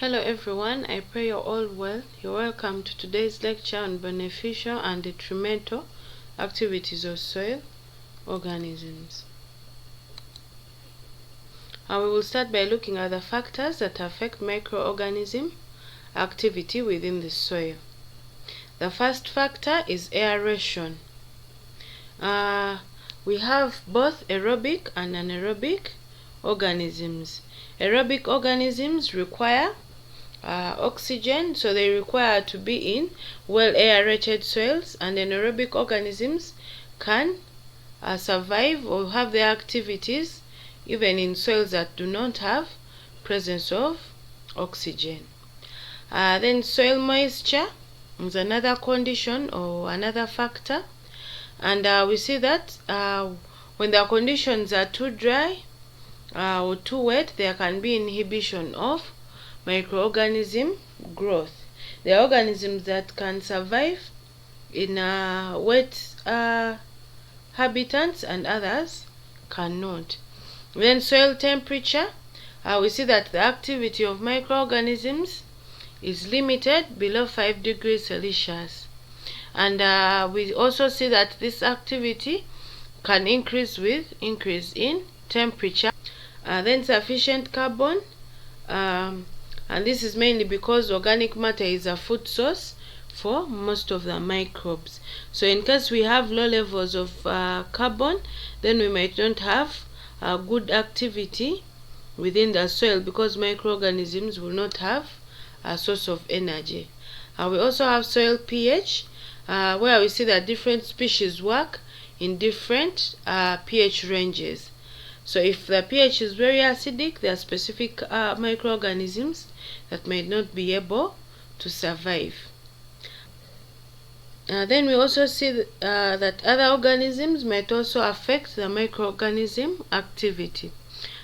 Hello everyone, I pray you're all well. You're welcome to today's lecture on beneficial and detrimental activities of soil organisms. We will start by looking at the factors that affect microorganism activity within the soil. The first factor is aeration. We have both aerobic and anaerobic organisms. Aerobic organisms require oxygen, so they require to be in well aerated soils, and anaerobic organisms can survive or have their activities even in soils that do not have presence of oxygen. Then soil moisture is another condition or another factor, and we see that when the conditions are too dry or too wet, there can be inhibition of microorganism growth. There are organisms that can survive in wet habitats and others cannot. Then soil temperature, we see that the activity of microorganisms is limited below 5 degrees Celsius, and we also see that this activity can increase with increase in temperature. Then sufficient carbon, and this is mainly because organic matter is a food source for most of the microbes. So in case we have low levels of carbon, then we might not have a good activity within the soil because microorganisms will not have a source of energy. We also have soil pH, where we see that different species work in different pH ranges. So if the pH is very acidic, there are specific microorganisms that may not be able to survive. Then we also see that other organisms might also affect the microorganism activity.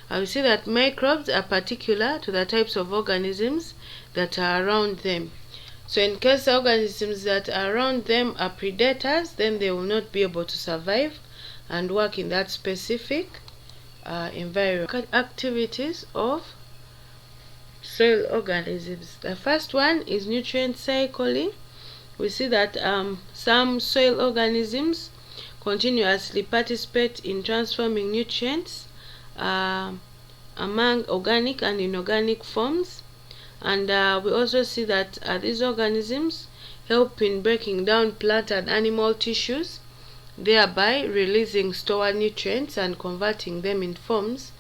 We see that microbes are particular to the types of organisms that are around them. So in case the organisms that are around them are predators, then they will not be able to survive and work in that specific environment. Activities of soil organisms. The first one is nutrient cycling. We see that some soil organisms continuously participate in transforming nutrients among organic and inorganic forms, and we also see that these organisms help in breaking down plant and animal tissues, thereby releasing stored nutrients and converting them in forms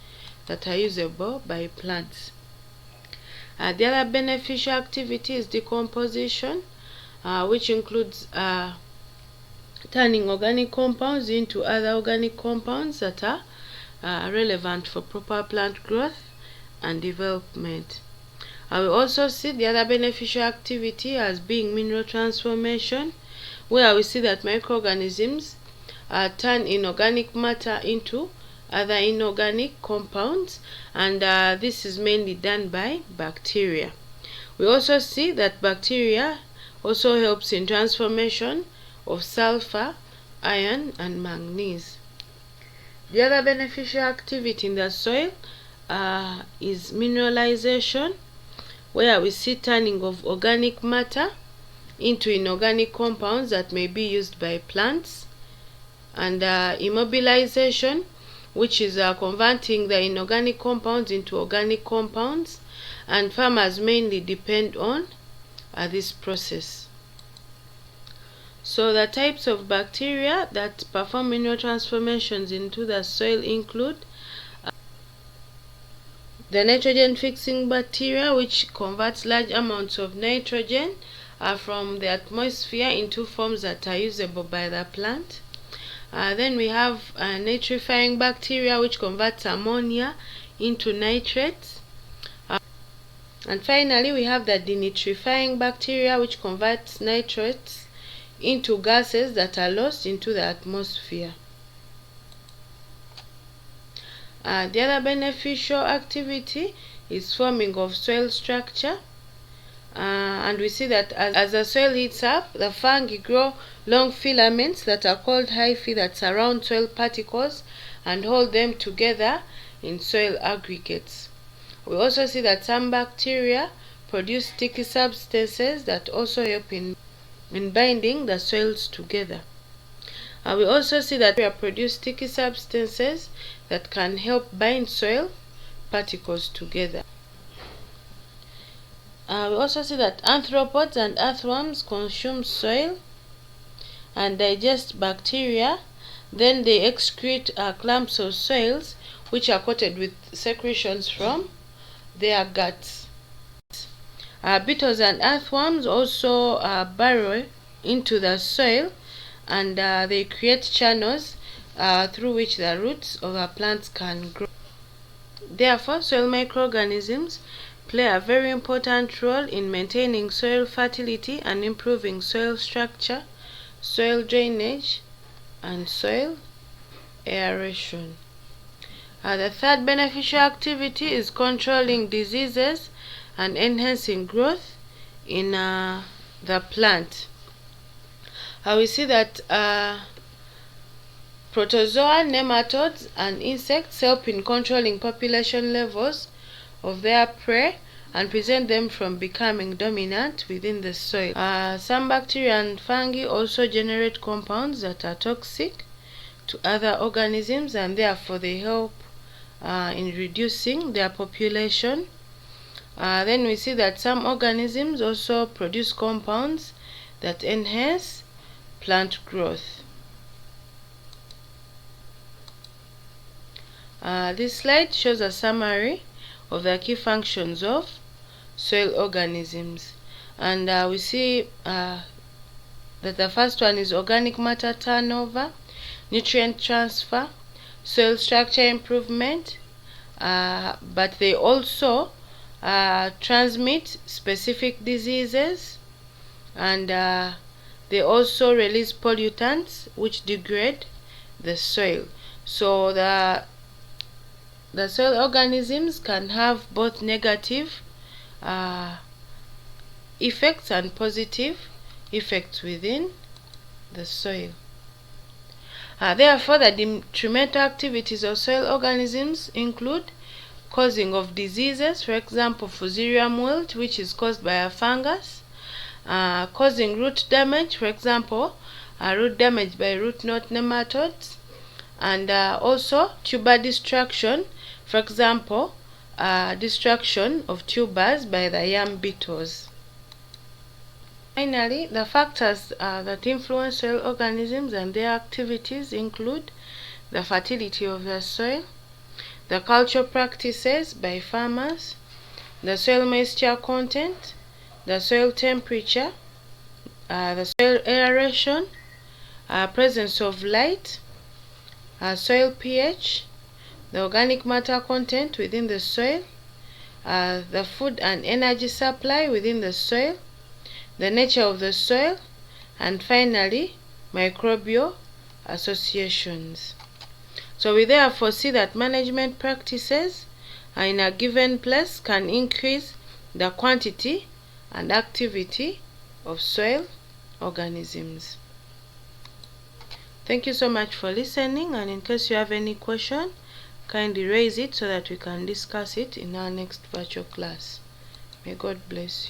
that are usable by plants. The other beneficial activity is decomposition, which includes turning organic compounds into other organic compounds that are relevant for proper plant growth and development. We also see the other beneficial activity as being mineral transformation, where we see that microorganisms turn inorganic matter into other inorganic compounds, and this is mainly done by bacteria. We also see that bacteria also helps in transformation of sulfur, iron and manganese. The other beneficial activity in the soil is mineralization, where we see turning of organic matter into inorganic compounds that may be used by plants, and immobilization, which is converting the inorganic compounds into organic compounds, and farmers mainly depend on this process. So the types of bacteria that perform mineral transformations into the soil include the nitrogen fixing bacteria, which converts large amounts of nitrogen from the atmosphere into forms that are usable by the plant. Then we have nitrifying bacteria, which converts ammonia into nitrates. And finally, we have the denitrifying bacteria, which converts nitrates into gases that are lost into the atmosphere. The other beneficial activity is forming of soil structure, and we see that as the soil heats up, the fungi grow long filaments that are called hyphae that surround soil particles and hold them together in soil aggregates. We also see that some bacteria produce sticky substances that also help in binding the soils together. We also see that bacteria produce sticky substances that can help bind soil particles together. We also see that arthropods and earthworms consume soil and digest bacteria. Then they excrete clumps of soils which are coated with secretions from their guts. Beetles and earthworms also burrow into the soil and they create channels through which the roots of our plants can grow. Therefore, soil microorganisms play a very important role in maintaining soil fertility and improving soil structure, soil drainage, and soil aeration. The third beneficial activity is controlling diseases and enhancing growth in the plant. We see that protozoa, nematodes, and insects help in controlling population levels of their prey and prevent them from becoming dominant within the soil. Some bacteria and fungi also generate compounds that are toxic to other organisms, and therefore they help in reducing their population. Then we see that some organisms also produce compounds that enhance plant growth. This slide shows a summary of the key functions of soil organisms, and we see that the first one is organic matter turnover, nutrient transfer, soil structure improvement, but they also transmit specific diseases, and they also release pollutants which degrade the soil. So the soil organisms can have both negative effects and positive effects within the soil. Therefore, the detrimental activities of soil organisms include causing of diseases, for example, fusarium wilt, which is caused by a fungus, causing root damage, for example, root damage by root knot nematodes, and also tuber destruction, for example, destruction of tubers by the yam beetles. Finally, the factors that influence soil organisms and their activities include the fertility of the soil, the culture practices by farmers, the soil moisture content, the soil temperature, the soil aeration, presence of light, soil pH, the organic matter content within the soil, the food and energy supply within the soil, the nature of the soil, and finally, microbial associations. So we therefore see that management practices in a given place can increase the quantity and activity of soil organisms. Thank you so much for listening, and in case you have any question, kindly raise it so that we can discuss it in our next virtual class. May God bless you.